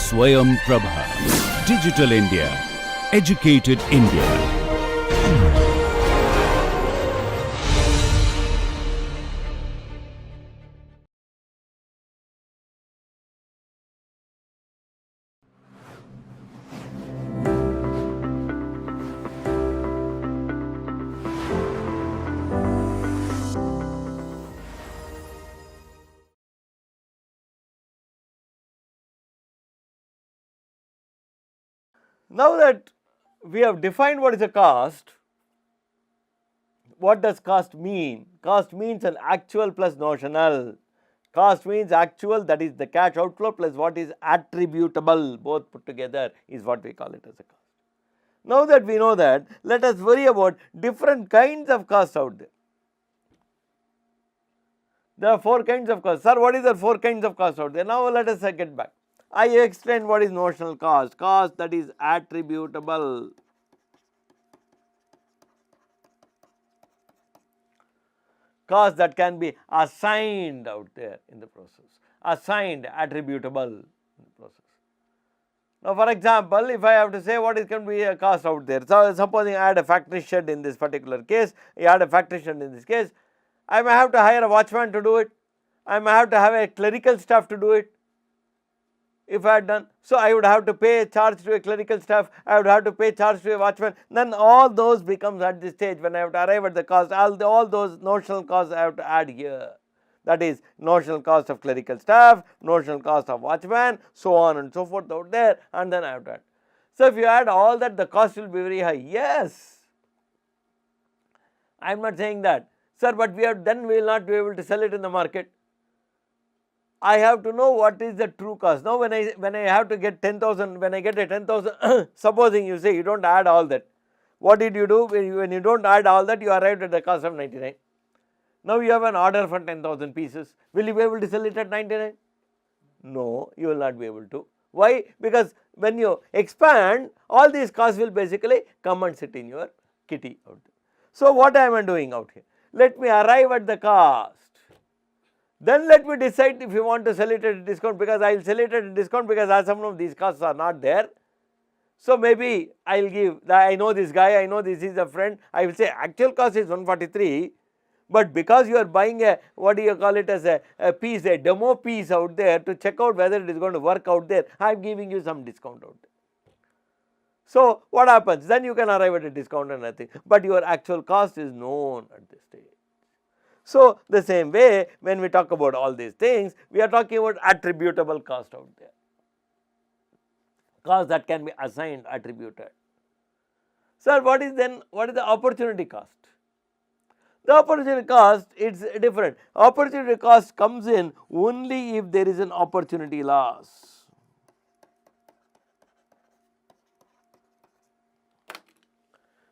Swayam Prabha. Digital India. Educated India. Now that we have defined what is a cost, what does cost mean? Cost means an actual plus notional. Cost means actual, that is the cash outflow, plus what is attributable, both put together is what we call it as a cost. Now that we know that, let us worry about different kinds of costs out there. There are 4 kinds of costs. Sir, what is the 4 kinds of costs out there? Now let us get back. I explained what is notional cost. Cost that is attributable. Cost that can be assigned out there in the process. Assigned, attributable in the process. Now for example, if I have to say what is going to be a cost out there. So supposing I had a factory shed in this particular case, I had a factory shed in this case, I may have to hire a watchman to do it. I may have to have a clerical staff to do it. If I had done, so I would have to pay a charge to a clerical staff, I would have to pay charge to a watchman, then all those becomes at this stage when I have to arrive at the cost, all those notional costs I have to add here. That is notional cost of clerical staff, notional cost of watchman, so on and so forth out there, and then I have to add. So if you add all that, the cost will be very high. Yes, I am not saying that, sir, but then we will not be able to sell it in the market. I have to know what is the true cost. Now when I have to get 10,000, when I get a 10,000, supposing you say you don't add all that, what did you do? When you don't add all that, you arrived at the cost of 99. Now you have an order for 10,000 pieces. Will you be able to sell it at 99? No, you will not be able to. Why? Because when you expand, all these costs will basically come and sit in your kitty out there. So what am I doing out here? Let me arrive at the cost. Then let me decide if you want to sell it at a discount, because I will sell it at a discount because as of now these costs are not there. So maybe I will give, I know this guy, I know this is a friend, I will say actual cost is 143, but because you are buying a, what do you call it, as a piece, a demo piece out there to check out whether it is going to work out there, I am giving you some discount out there. So what happens? Then you can arrive at a discount and nothing, but your actual cost is known at this stage. So the same way, when we talk about all these things, we are talking about attributable cost out there. Cost that can be assigned, attributed. Sir, what is the opportunity cost? The opportunity cost, it's different. Opportunity cost comes in only if there is an opportunity loss.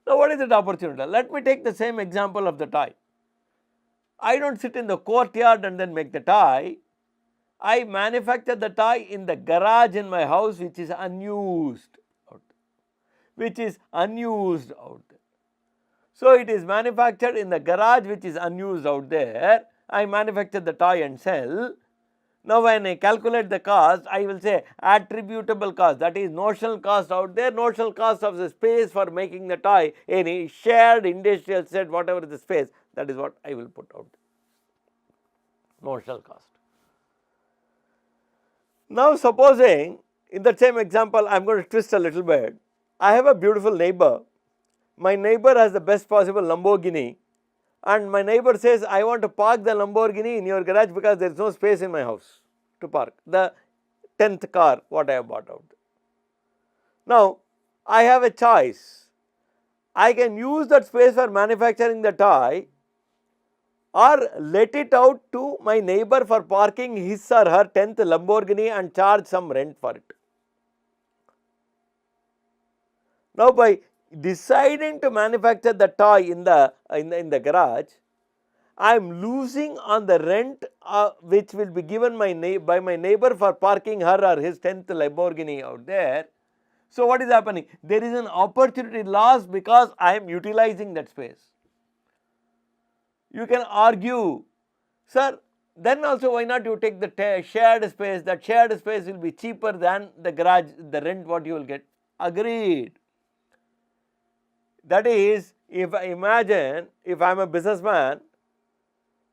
Now what is that opportunity? Let me take the same example of the tie. I don't sit in the courtyard and then make the tie. I manufacture the tie in the garage in my house, which is unused out there. So it is manufactured in the garage which is unused out there. I manufacture the tie and sell. Now when I calculate the cost, I will say attributable cost, that is notional cost out there, notional cost of the space for making the tie, any shared industrial set, whatever the space, that is what I will put out, notional cost. Now supposing in that same example, I am going to twist a little bit. I have a beautiful neighbor. My neighbor has the best possible Lamborghini, and my neighbor says, I want to park the Lamborghini in your garage because there is no space in my house to park the 10th car what I have bought out. Now I have a choice. I can use that space for manufacturing the tie, or let it out to my neighbor for parking his or her 10th Lamborghini and charge some rent for it. Now by deciding to manufacture the toy in the garage, I am losing on the rent which will be given by my neighbor for parking her or his 10th Lamborghini out there. So what is happening? There is an opportunity loss because I am utilizing that space. You can argue, sir, then also why not you take the shared space, that shared space will be cheaper than the garage, the rent what you will get. Agreed. That is, if I imagine, if I am a businessman,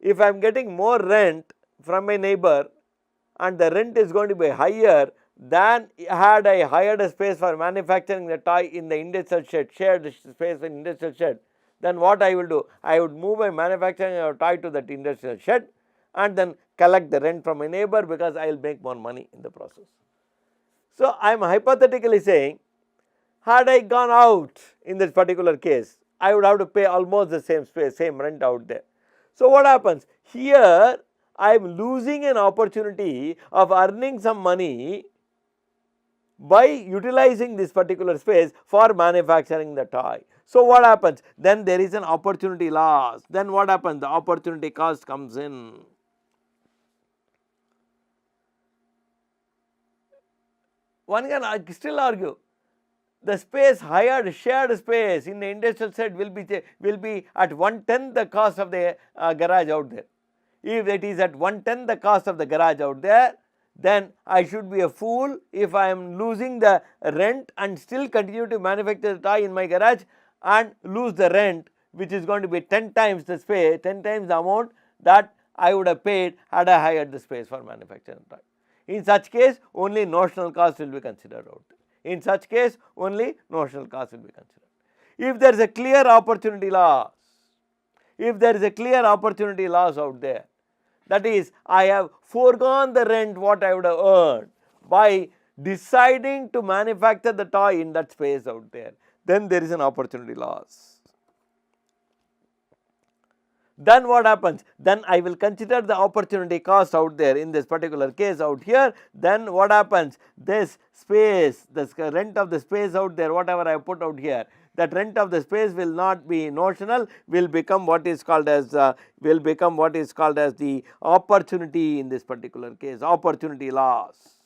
if I am getting more rent from my neighbor and the rent is going to be higher than had I hired a space for manufacturing the toy in the industrial shed, shared space in industrial shed, then what I will do? I would move my manufacturing toy to that industrial shed and then collect the rent from my neighbor, because I will make more money in the process. So, I am hypothetically saying, had I gone out in this particular case, I would have to pay almost the same space, same rent out there. So, what happens? Here I am losing an opportunity of earning some money by utilizing this particular space for manufacturing the toy. So, what happens? Then there is an opportunity loss. Then what happens? The opportunity cost comes in. One can still argue the space hired, shared space in the industrial shed will be at 1/10 the cost of the garage out there. If it is at 1/10 the cost of the garage out there, then I should be a fool if I am losing the rent and still continue to manufacture the toy in my garage and lose the rent, which is going to be 10 times the space, 10 times the amount that I would have paid had I hired the space for manufacturing the toy. In such case, only notional cost will be considered out. In such case, only notional cost will be considered. If there is a clear opportunity loss, if there is a clear opportunity loss out there, that is, I have foregone the rent what I would have earned by deciding to manufacture the toy in that space out there, then there is an opportunity loss. Then what happens? Then I will consider the opportunity cost out there in this particular case out here. Then what happens? This space, the rent of the space out there, whatever I put out here, that rent of the space will not be notional, will become what is called as the opportunity in this particular case, opportunity loss.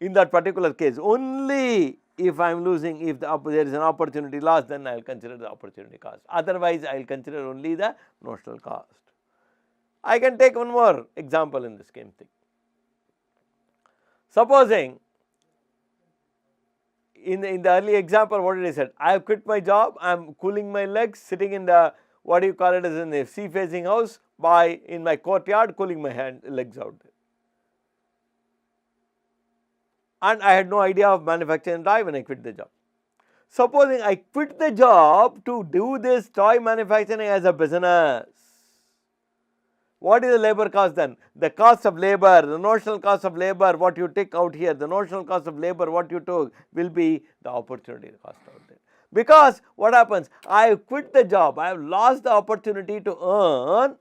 In that particular case, only if I am losing, if there is an opportunity loss, then I will consider the opportunity cost. Otherwise, I will consider only the notional cost. I can take one more example in the same thing. Supposing in the early example, what did I said? I have quit my job, I am cooling my legs, sitting in the, what do you call it, as in the sea facing house, in my courtyard, cooling my legs out there. And I had no idea of manufacturing toy when I quit the job. Supposing I quit the job to do this toy manufacturing as a business, what is the labor cost then? The cost of labor, the notional cost of labor, what you take out here, the notional cost of labor, what you took will be the opportunity cost out there. Because what happens? I have quit the job, I have lost the opportunity to earn,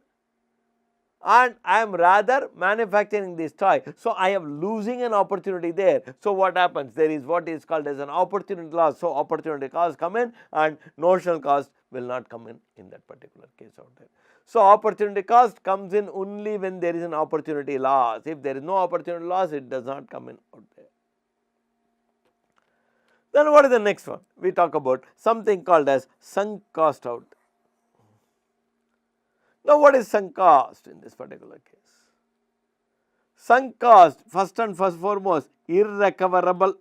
and I am rather manufacturing this toy. So, I am losing an opportunity there. So, what happens? There is what is called as an opportunity loss. So, opportunity cost come in and notional cost will not come in that particular case out there. So, opportunity cost comes in only when there is an opportunity loss. If there is no opportunity loss, it does not come in out there. Then what is the next one? We talk about something called as sunk cost out. Now, what is sunk cost in this particular case? Sunk cost, first and foremost, irrecoverable.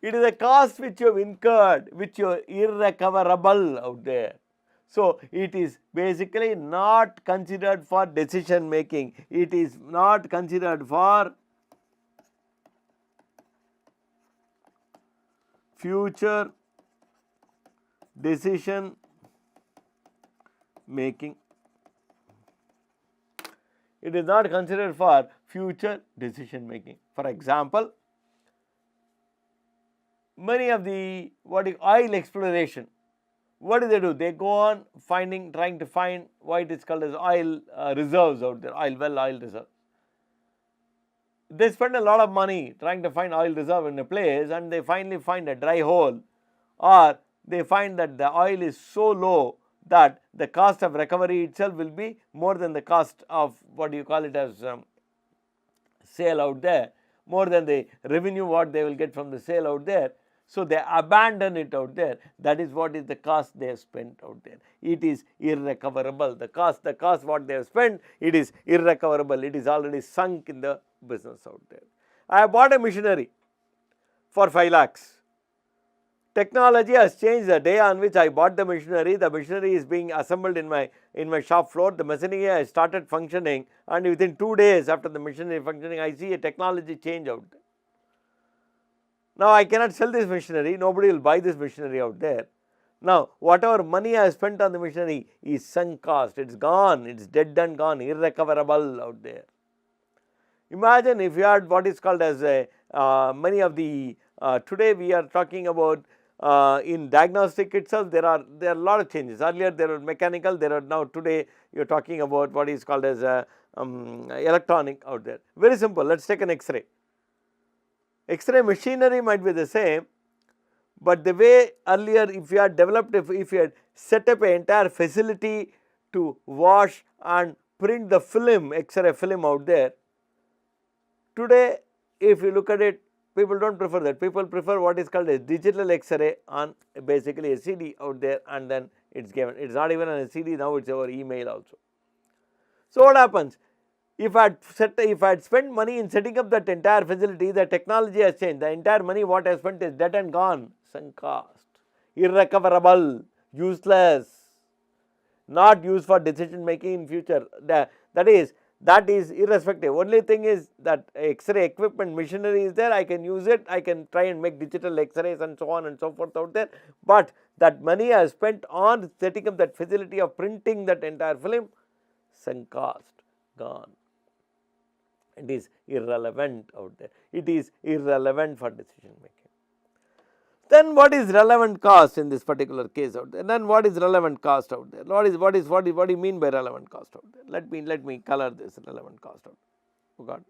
It is a cost which you have incurred, which you are irrecoverable out there. So, it is basically not considered for decision making. It is not considered for future decision making. It is not considered for future decision making. For example, many of the oil exploration, what do? They go on trying to find what is called as oil reserves out there, oil reserves. They spend a lot of money trying to find oil reserve in a place, and they finally find a dry hole, or they find that the oil is so low that the cost of recovery itself will be more than the cost of what you call it as sale out there. more than the revenue what they will get from the sale out there. So they abandon it out there. That is what is the cost they have spent out there. It is irrecoverable. The cost what they have spent, it is irrecoverable. It is already sunk in the business out there. I have bought a machinery for 5 lakhs. Technology has changed the day on which I bought the machinery. The machinery is being assembled in my shop floor. The machinery has started functioning, and within 2 days after the machinery functioning, I see a technology change out there. Now I cannot sell this machinery. Nobody will buy this machinery out there. Now whatever money I have spent on the machinery is sunk cost. It's gone. It's dead and gone, irrecoverable out there. Imagine if you had what is called as many of the today we are talking about in diagnostic itself, there are a lot of changes. Earlier there were mechanical, there are now today you are talking about what is called as electronic out there. Very simple. Let us take an X-ray. X-ray machinery might be the same, but the way earlier if you had developed, if you had set up an entire facility to wash and print the film, X-ray film out there, today if you look at it, people do not prefer that. People prefer what is called a digital X-ray on basically a CD out there, and then it is given. It is not even on a CD now, it is over email also. So what happens? If I had spent money in setting up that entire facility, the technology has changed. The entire money what I have spent is dead and gone, sunk cost, irrecoverable, useless, not used for decision making in future. That is irrespective. Only thing is that X-ray equipment machinery is there, I can use it, I can try and make digital X-rays and so on and so forth out there, but that money I have spent on setting up that facility of printing that entire film, sunk cost, gone. It is irrelevant out there. It is irrelevant for decision making. Then what is relevant cost in this particular case out there? Then what is relevant cost out there? What do you mean by relevant cost out there? Let me color this relevant cost out. Oh God.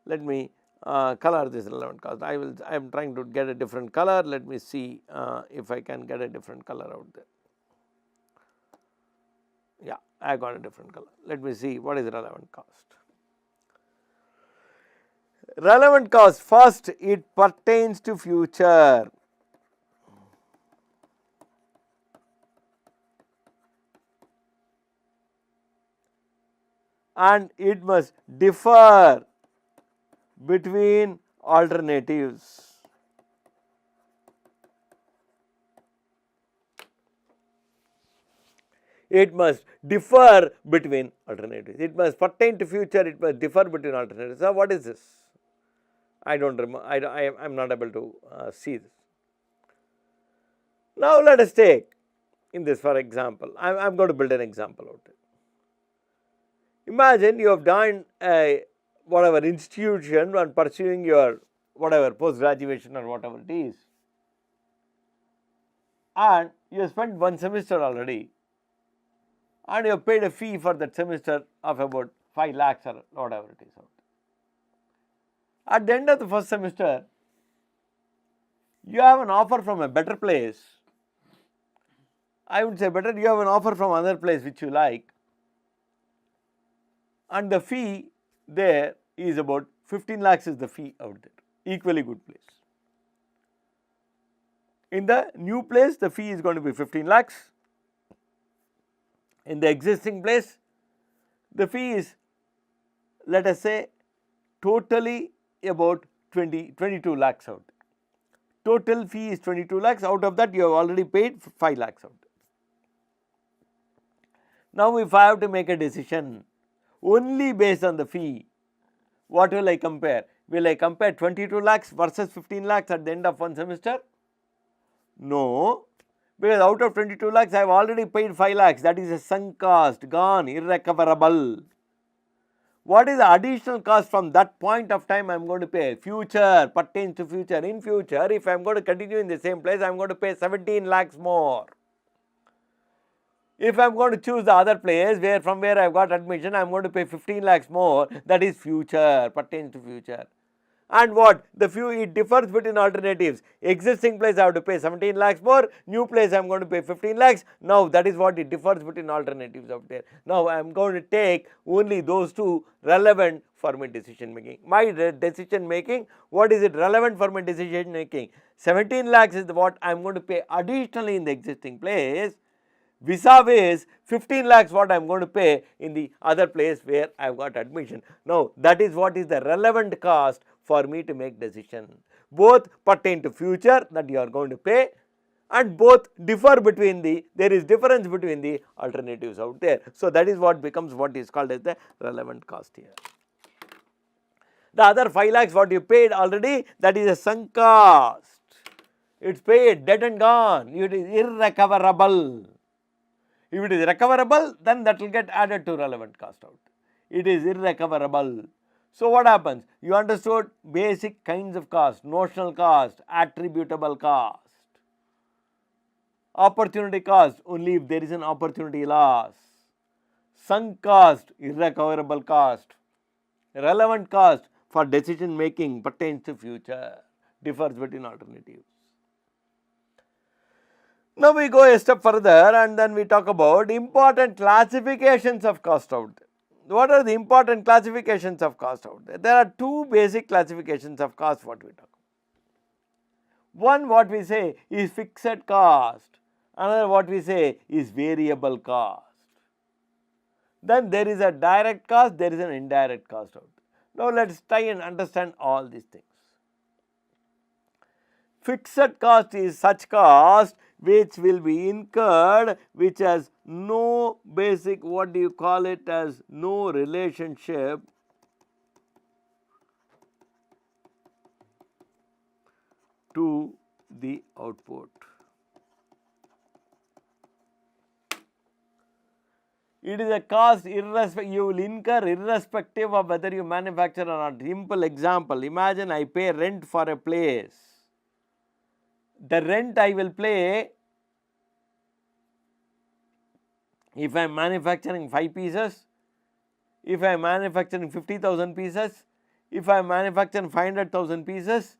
Let me color this relevant cost. I am trying to get a different color. Let me see if I can get a different color out there. Yeah, I got a different color. Let me see what is relevant cost. Relevant cost, first it pertains to future. And it must differ between alternatives. It must differ between alternatives. It must pertain to future, it must differ between alternatives. So what is this? I don't remember, I am not able to see this. Now let us take in this for example, I am going to build an example out there. Imagine you have done a whatever institution and pursuing your whatever post graduation or whatever it is, and you have spent 1 semester already, and you have paid a fee for that semester of about 5 lakhs or whatever it is out. At the end of the first semester, you have an offer from a better place. I would say better, you have an offer from another place which you like, and the fee there is about 15 lakhs is the fee out there, equally good place. In the new place, the fee is going to be 15 lakhs. In the existing place, the fee is, let us say, totally about 22 lakhs out. Total fee is 22 lakhs, out of that you have already paid 5 lakhs out. Now if I have to make a decision only based on the fee, what will I compare? Will I compare 22 lakhs versus 15 lakhs at the end of 1 semester? No, because out of 22 lakhs I have already paid 5 lakhs, that is a sunk cost, gone, irrecoverable. What is the additional cost from that point of time I am going to pay? Future, pertains to future. In future, if I am going to continue in the same place, I am going to pay 17 lakhs more. If I am going to choose the other place from where I have got admission, I am going to pay 15 lakhs more. That is future, pertains to future. And what? It differs between alternatives. Existing place I have to pay 17 lakhs more, new place I am going to pay 15 lakhs. Now that is what it differs between alternatives out there. Now I am going to take only those two relevant for my decision making. My decision making, what is it relevant for my decision making? 17 lakhs is what I am going to pay additionally in the existing place, vis-a-vis 15 lakhs what I am going to pay in the other place where I have got admission. Now that is what is the relevant cost for me to make decision. Both pertain to future that you are going to pay, and both differ between there is difference between the alternatives out there. So that is what becomes what is called as the relevant cost here. The other 5 lakhs what you paid already, that is a sunk cost. It's paid, dead and gone. It is irrecoverable. If it is recoverable, then that will get added to relevant cost out. It is irrecoverable. So what happens? You understood basic kinds of cost: notional cost, attributable cost, opportunity cost only if there is an opportunity loss, sunk cost, irrecoverable cost, relevant cost for decision making pertains to future, differs between alternatives. Now we go a step further and then we talk about important classifications of cost out there. What are the important classifications of cost out there? There are two basic classifications of cost what we talk about. One what we say is fixed cost, another what we say is variable cost. Then there is a direct cost, there is an indirect cost out there. Now let us try and understand all these things. Fixed cost is such cost which will be incurred, which has no basic, what do you call it, as no relationship to the output. It is a cost you will incur irrespective of whether you manufacture or not. Simple example, imagine I pay rent for a place. The rent I will pay if I am manufacturing 5 pieces, if I am manufacturing 50,000 pieces, if I am manufacturing 500,000 pieces,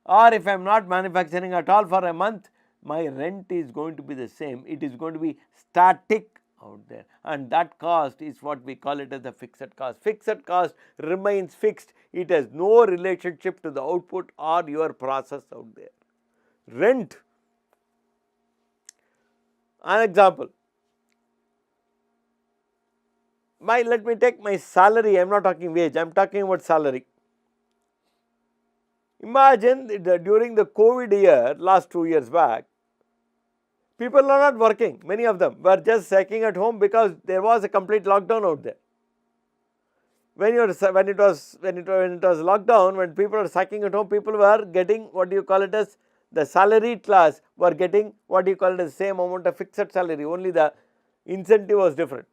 or if I am not manufacturing at all for a month, my rent is going to be the same. It is going to be static out there, and that cost is what we call it as the fixed cost. Fixed cost remains fixed. It has no relationship to the output or your process out there. Rent, an example, let me take my salary. I am not talking wage, I am talking about salary. Imagine during the COVID year, last 2 years back, people are not working, many of them were just sitting at home because there was a complete lockdown out there. When it was lockdown, when people were sitting at home, people were getting what do you call it as the salaried class were getting what do you call it as same amount of fixed salary, only the incentive was different.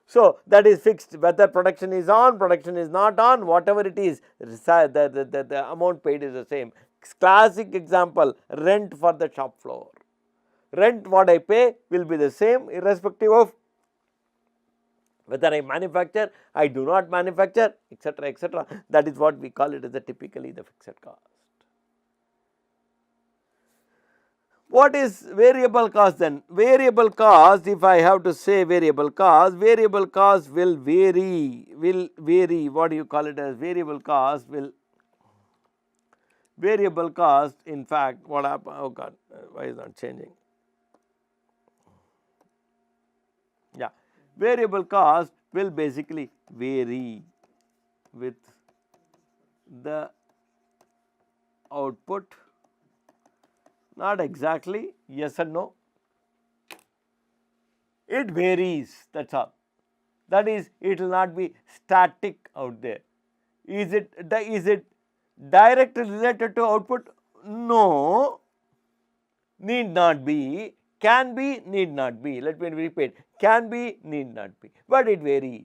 So that is fixed, whether production is on, production is not on, whatever it is, the amount paid is the same. Classic example, rent for the shop floor. Rent what I pay will be the same irrespective of whether I manufacture, I do not manufacture, etc., etc. That is what we call it as typically the fixed cost. What is variable cost then? Variable cost, if I have to say variable cost will vary, what do you call it as variable cost in fact what happened, oh god, why is not changing? Yeah, variable cost will basically vary with the output. Not exactly, yes and no. It varies, that is all. That is, it will not be static out there. Is it directly related to output? No, need not be, can be, need not be. Let me repeat, can be, need not be, but it varies.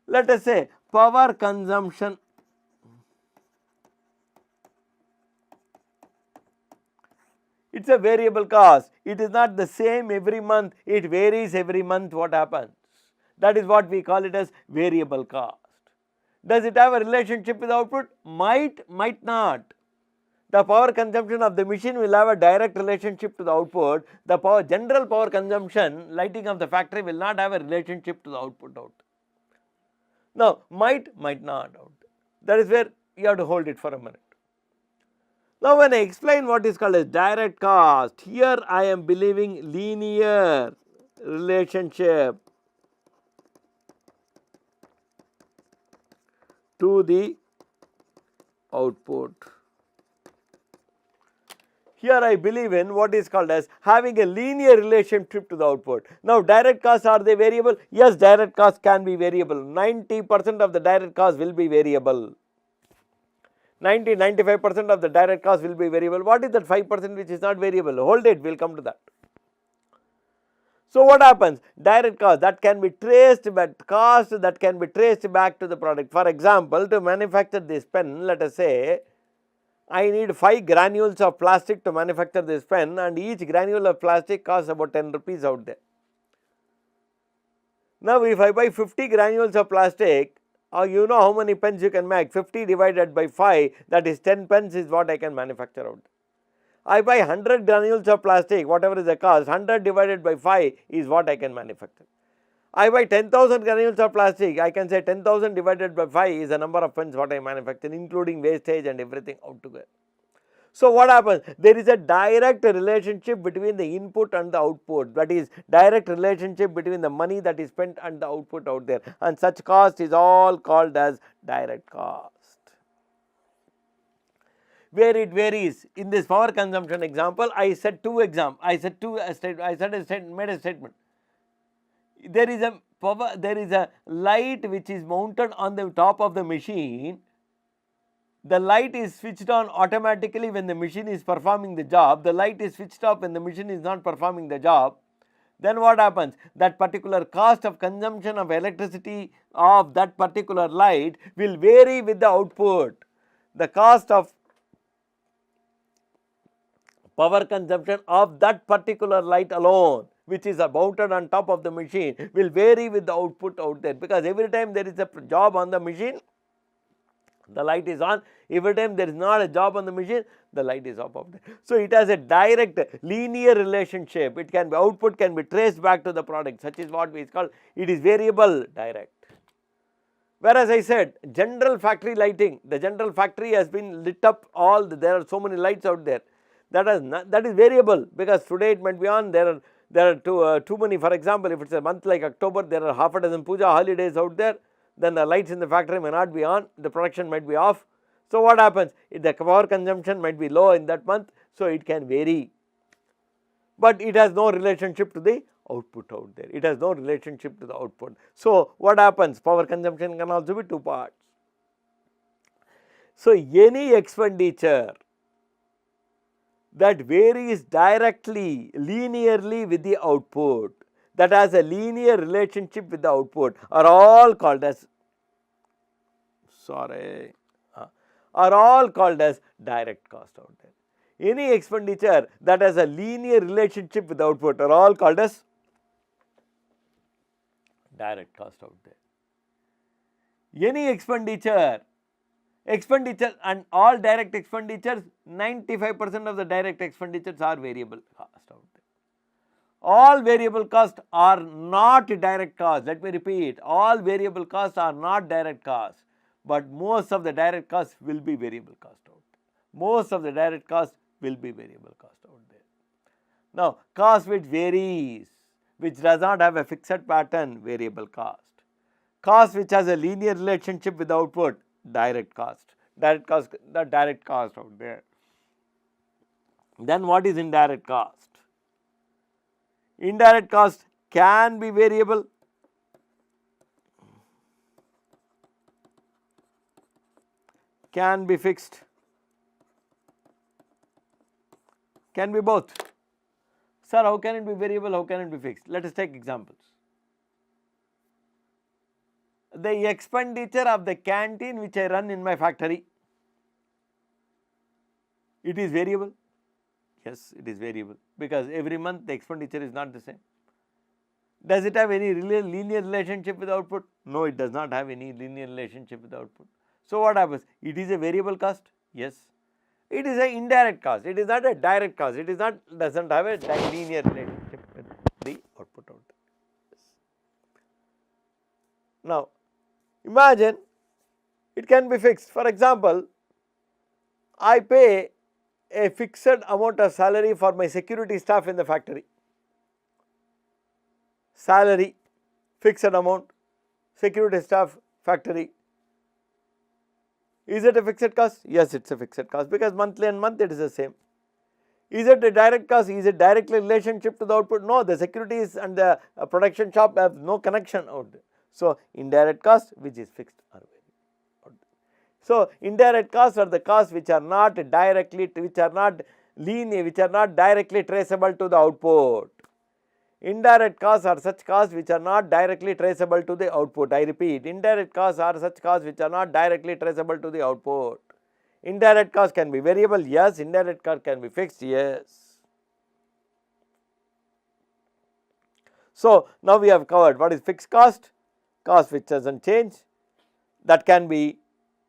Let us say power consumption. It is a variable cost. It is not the same every month. It varies every month. What happens? That is what we call it as variable cost. Does it have a relationship with output? Might not. The power consumption of the machine will have a direct relationship to the output. The general power consumption, lighting of the factory will not have a relationship to the output out. Now, might not out. That is where you have to hold it for a minute. Now, when I explain what is called as direct cost, here I am believing linear relationship to the output. Here I believe in what is called as having a linear relationship to the output. Now, direct costs, are they variable? Yes, direct costs can be variable. 90% of the direct costs will be variable. 95% of the direct cost will be variable. What is that 5% which is not variable? Hold it, we will come to that. So, what happens? Direct cost that can be traced back, cost that can be traced back to the product. For example, to manufacture this pen, let us say I need 5 granules of plastic to manufacture this pen, and each granule of plastic costs about 10 rupees out there. Now, if I buy 50 granules of plastic, you know how many pens you can make. 50 divided by 5, that is 10 pens is what I can manufacture out. I buy 100 granules of plastic, whatever is the cost, 100 divided by 5 is what I can manufacture. I buy 10,000 granules of plastic, I can say 10,000 divided by 5 is the number of pens what I manufacture, including wastage and everything out together. So, what happens? There is a direct relationship between the input and the output, that is direct relationship between the money that is spent and the output out there, and such cost is all called as direct cost. Where it varies, in this power consumption example, I said made a statement. There is a light which is mounted on the top of the machine. The light is switched on automatically when the machine is performing the job. The light is switched off when the machine is not performing the job. Then what happens? That particular cost of consumption of electricity of that particular light will vary with the output. The cost of power consumption of that particular light alone, which is mounted on top of the machine, will vary with the output out there, because every time there is a job on the machine, the light is on. Every time there is not a job on the machine, the light is off of there. So, it has a direct linear relationship. It can be, output can be traced back to the product, such is what we call, it is variable direct. Whereas I said general factory lighting, the general factory has been lit up, there are so many lights out there. That is variable, because today it might be on, there are too many. For example, if it is a month like October, there are half a dozen puja holidays out there, then the lights in the factory may not be on, the production might be off. So, what happens? The power consumption might be low in that month, so it can vary, but it has no relationship to the output out there. It has no relationship to the output. So, what happens? Power consumption can also be 2 parts. So, any expenditure that varies directly, linearly with the output, that has a linear relationship with the output, are all called as direct cost out there. Any expenditure that has a linear relationship with the output are all called as direct cost out there. Any expenditure and all direct expenditures, 95% of the direct expenditures are variable cost out there. All variable costs are not direct costs. Let me repeat, all variable costs are not direct costs, but most of the direct costs will be variable cost out there. Most of the direct costs will be variable cost out there. Now, cost which varies, which does not have a fixed pattern, variable cost. Cost which has a linear relationship with the output, direct cost. The direct cost out there. Then what is indirect cost? Indirect cost can be variable, can be fixed, can be both. Sir, how can it be variable? How can it be fixed? Let us take examples. The expenditure of the canteen which I run in my factory, it is variable. Yes, it is variable, because every month the expenditure is not the same. Does it have any linear relationship with output? No, it does not have any linear relationship with output. So what happens? It is a variable cost? Yes. It is an indirect cost. It is not a direct cost. It is not, doesn't have a linear relationship with the output out there. Yes. Now, imagine it can be fixed. For example, I pay a fixed amount of salary for my security staff in the factory. Salary, fixed amount, security staff, factory. Is it a fixed cost? Yes, it is a fixed cost, because monthly and month it is the same. Is it a direct cost? Is it directly relationship to the output? No, the securities and the production shop have no connection out there. So, indirect cost which is fixed or variable. So, indirect costs are the costs which are not directly, which are not linear, which are not directly traceable to the output. Indirect costs are such costs which are not directly traceable to the output. I repeat, indirect costs are such costs which are not directly traceable to the output. Indirect cost can be variable, yes. Indirect cost can be fixed, yes. So, now we have covered what is fixed cost, cost which does not change, that can be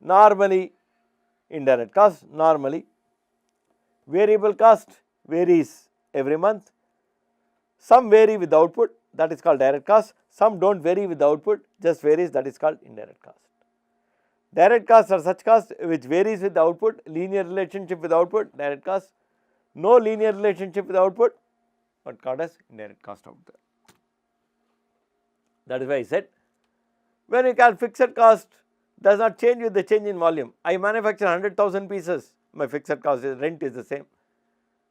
normally indirect cost, normally. Variable cost varies every month. Some vary with the output, that is called direct cost. Some do not vary with the output, just varies, that is called indirect cost. Direct costs are such costs which varies with the output, linear relationship with output, direct cost. No linear relationship with output, what called as indirect cost out there. That is why I said, when you call fixed cost does not change with the change in volume. I manufacture 100,000 pieces, my fixed cost is, rent is the same.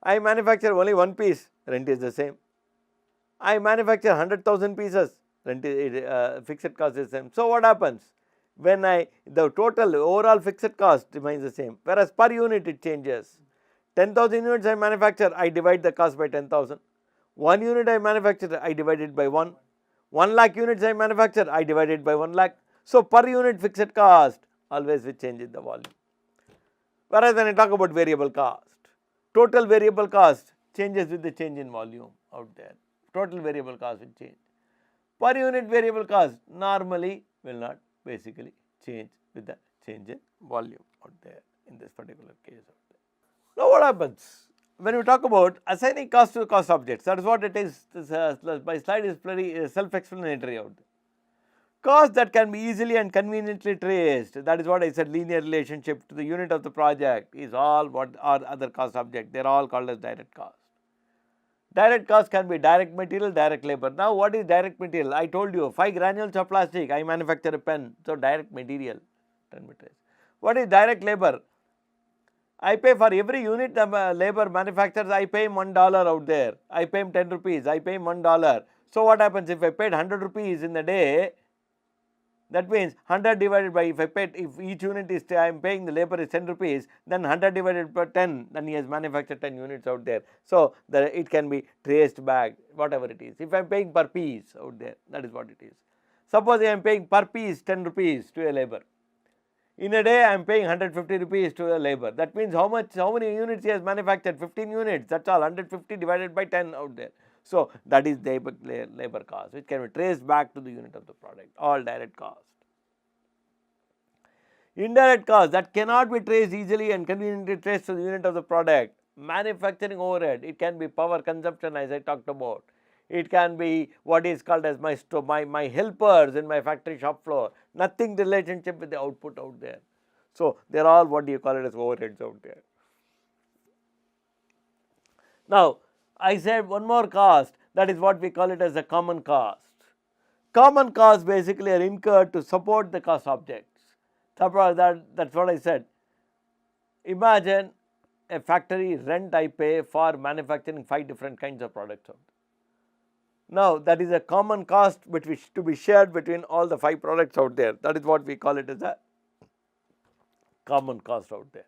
I manufacture only one piece, rent is the same. I manufacture 100,000 pieces, rent is, fixed cost is the same. So what happens? When the total overall fixed cost remains the same, whereas per unit it changes. 10,000 units I manufacture, I divide the cost by 10,000. 1 unit I manufacture, I divide it by 1. 1 lakh units I manufacture, I divide it by 1 lakh. So per unit fixed cost always will change in the volume. Whereas when I talk about variable cost, total variable cost changes with the change in volume out there. Total variable cost will change. Per unit variable cost normally will not basically change with the change in volume out there in this particular case out there. Now what happens? When we talk about assigning cost to cost objects, that is what it is. This, my slide is very self-explanatory out there. Cost that can be easily and conveniently traced, that is what I said, linear relationship to the unit of the project is all what are other cost objects, they are all called as direct cost. Direct cost can be direct material, direct labor. Now what is direct material? I told you 5 granules of plastic, I manufacture a pen, so direct material. What is direct labor? I pay for every unit the labor manufacturers, I pay him $1 out there, I pay him 10 rupees, I pay him $1. So what happens if I paid 100 rupees in the day? That means 100 divided by, if each unit is, I am paying the labor is 10 rupees, then 100 divided by 10, then he has manufactured 10 units out there. So it can be traced back, whatever it is. If I am paying per piece out there, that is what it is. Suppose I am paying per piece 10 rupees to a labor. In a day I am paying 150 rupees to a labor. That means how many units he has manufactured? 15 units, that is all, 150 divided by 10 out there. So that is labor cost, which can be traced back to the unit of the product, all direct cost. Indirect cost that cannot be traced easily and conveniently traced to the unit of the product. Manufacturing overhead, it can be power consumption as I talked about. It can be what is called as my helpers in my factory shop floor, nothing relationship with the output out there. So they are all what do you call it as overheads out there. Now I said one more cost, that is what we call it as a common cost. Common costs basically are incurred to support the cost objects. That's what I said. Imagine a factory rent I pay for manufacturing 5 different kinds of products. Now that is a common cost which is to be shared between all the 5 products out there. That is what we call it as a common cost out there.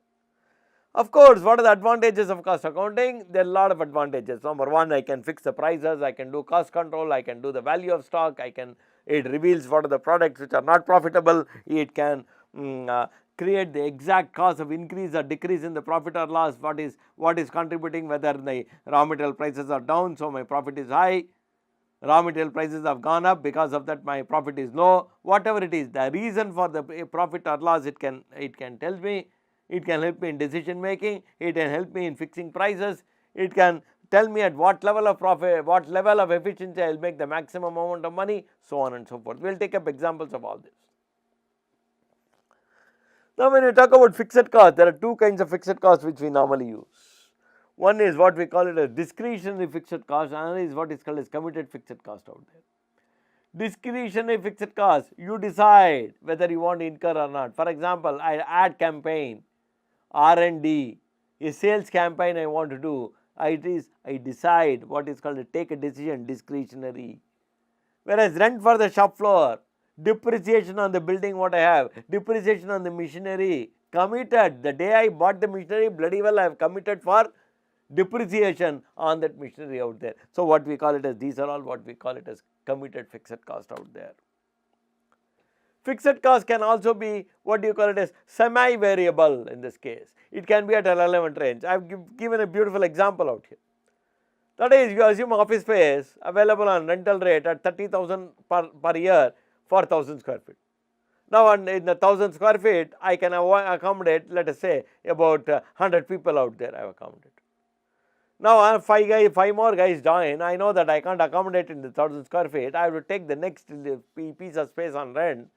Of course, what are the advantages of cost accounting? There are a lot of advantages. Number 1, I can fix the prices, I can do cost control, I can do the value of stock, it reveals what are the products which are not profitable, it can create the exact cause of increase or decrease in the profit or loss, what is contributing, whether the raw material prices are down, so my profit is high. raw material prices have gone up, because of that my profit is low, whatever it is, the reason for the profit or loss it can tell me, it can help me in decision making, it can help me in fixing prices, it can tell me at what level of profit, what level of efficiency I will make the maximum amount of money, so on and so forth. We will take up examples of all this. Now, when we talk about fixed cost, there are two kinds of fixed costs which we normally use. One is what we call it as discretionary fixed cost, another is what is called as committed fixed cost out there. Discretionary fixed cost, you decide whether you want to incur or not. For example, ad campaign, R&D, a sales campaign I want to do, I decide what is called take a decision, discretionary. Whereas rent for the shop floor, depreciation on the building what I have, depreciation on the machinery, committed. The day I bought the machinery, bloody well I have committed for depreciation on that machinery out there. So, what we call it as, these are all what we call it as committed fixed cost out there. Fixed cost can also be what you call it as semi-variable in this case. It can be at a relevant range. I have given a beautiful example out here. That is, you assume office space available on rental rate at 30,000 per year for 1000 square feet. Now, in the 1000 square feet, I can accommodate, let us say, about 100 people out there I have accommodated. Now, five more guys join, I know that I can't accommodate in the 1000 square feet, I have to take the next piece of space on rent.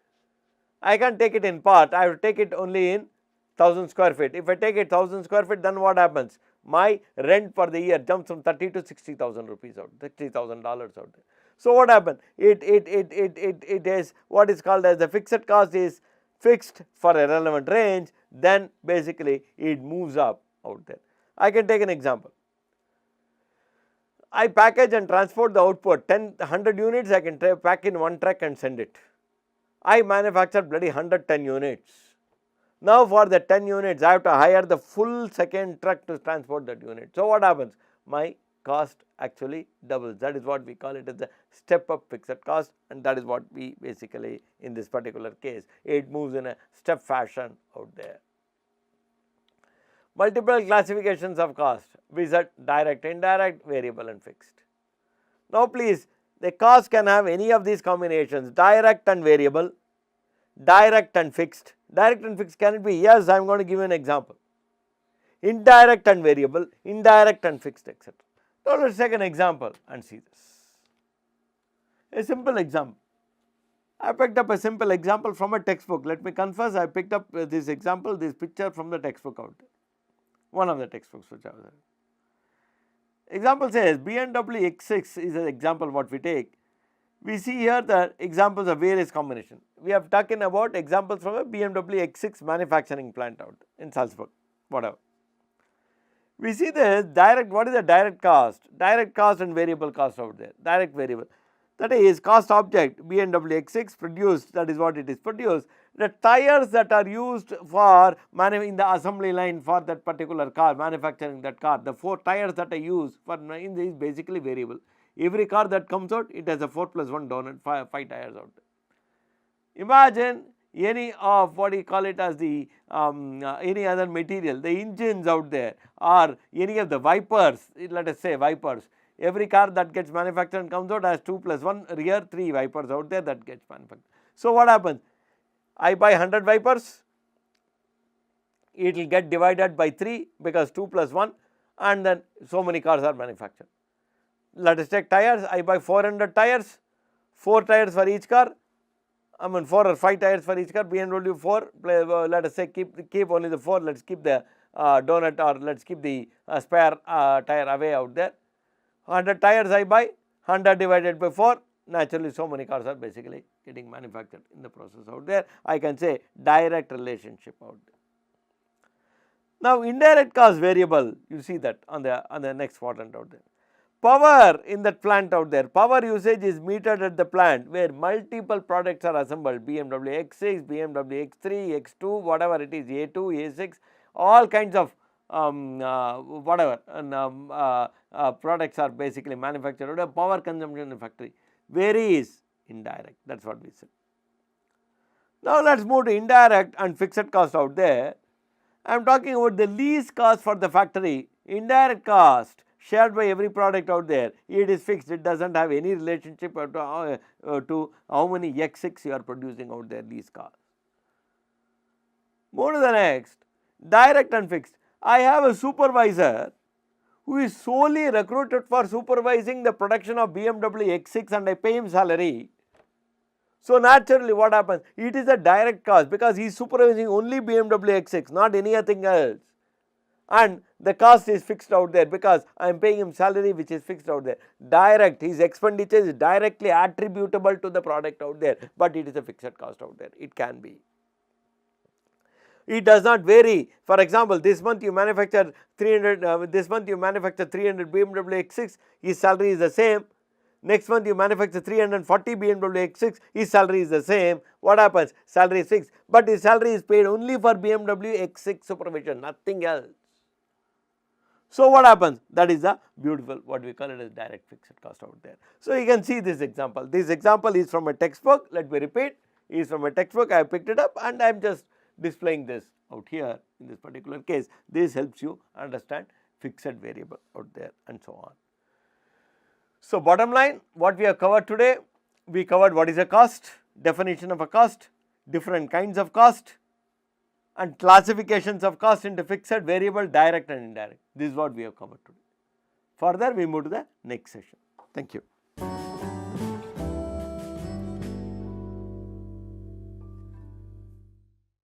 I can't take it in part, I have to take it only in 1000 square feet. If I take it 1000 square feet, then what happens? My rent for the year jumps from 30 to 60,000 rupees out, $60,000 out there. So, what happened? It is what is called as the fixed cost is fixed for a relevant range, then basically it moves up out there. I can take an example. I package and transport the output 100 units, I can pack in one truck and send it. I manufacture bloody 110 units. Now, for the 10 units, I have to hire the full second truck to transport that unit. So, what happens? My cost actually doubles. That is what we call it as the step up fixed cost, and that is what we basically in this particular case, it moves in a step fashion out there. Multiple classifications of cost, visit direct, indirect, variable and fixed. Now, please, the cost can have any of these combinations, direct and variable, direct and fixed. Direct and fixed, can it be? Yes, I am going to give you an example. Indirect and variable, indirect and fixed, etc. Now, let us take an example and see this. A simple example. I picked up a simple example from a textbook. Let me confess, I picked up this example, this picture from the textbook out there. One of the textbooks which I was reading. Example says BMW X6 is an example what we take. We see here the examples of various combinations. We have taken about examples from a BMW X6 manufacturing plant out in Salzburg, whatever. We see the direct, what is the direct cost? Direct cost and variable cost out there, direct variable. That is cost object BMW X6 produced, that is what it is produced. The tires that are used for in the assembly line for that particular car, manufacturing that car, the 4 tires that I use for in this is basically variable. Every car that comes out, it has a 4 plus 1 donut, 5 tires out there. Imagine any of what you call it as the any other material, the engines out there, or any of the wipers, let us say wipers. Every car that gets manufactured and comes out has 2 plus 1 rear, 3 wipers out there that gets manufactured. So, what happens? I buy 100 wipers, it will get divided by 3 because 2 plus 1, and then so many cars are manufactured. Let us take tires, I buy 400 tires, 4 tires for each car, 4 or 5 tires for each car, BMW 4, let us say keep only the 4, let us keep the donut, or let us keep the spare tire away out there. 100 tires I buy, 100 divided by 4, naturally so many cars are basically getting manufactured in the process out there. I can say direct relationship out there. Now, indirect cost variable, you see that on the next quadrant out there. Power in that plant out there, power usage is metered at the plant where multiple products are assembled, BMW X6, BMW X3, X2, whatever it is, A2, A6, all kinds of whatever products are basically manufactured. Power consumption in the factory varies indirect, that is what we said. Now, let us move to indirect and fixed cost out there. I am talking about the least cost for the factory. Indirect cost shared by every product out there. It is fixed, it does not have any relationship to how many X6 you are producing out there, these cars. Move to the next, direct and fixed. I have a supervisor who is solely recruited for supervising the production of BMW X6 and I pay him salary. So naturally what happens? It is a direct cost because he is supervising only BMW X6, not anything else. And the cost is fixed out there because I am paying him salary which is fixed out there. Direct, his expenditure is directly attributable to the product out there, but it is a fixed cost out there. It can be. It does not vary. For example, this month you manufacture 300, this month you manufacture 300 BMW X6, his salary is the same. Next month you manufacture 340 BMW X6, his salary is the same. What happens? Salary is fixed, but his salary is paid only for BMW X6 supervision, nothing else. So what happens? That is the beautiful, what we call it as direct fixed cost out there. So you can see this example. This example is from a textbook. Let me repeat, is from a textbook. I have picked it up and I am just displaying this out here in this particular case. This helps you understand fixed variable out there and so on. So bottom line, what we have covered today, we covered what is a cost, definition of a cost, different kinds of cost, and classifications of cost into fixed, variable, direct and indirect. This is what we have covered today. Further, we move to the next session. Thank you.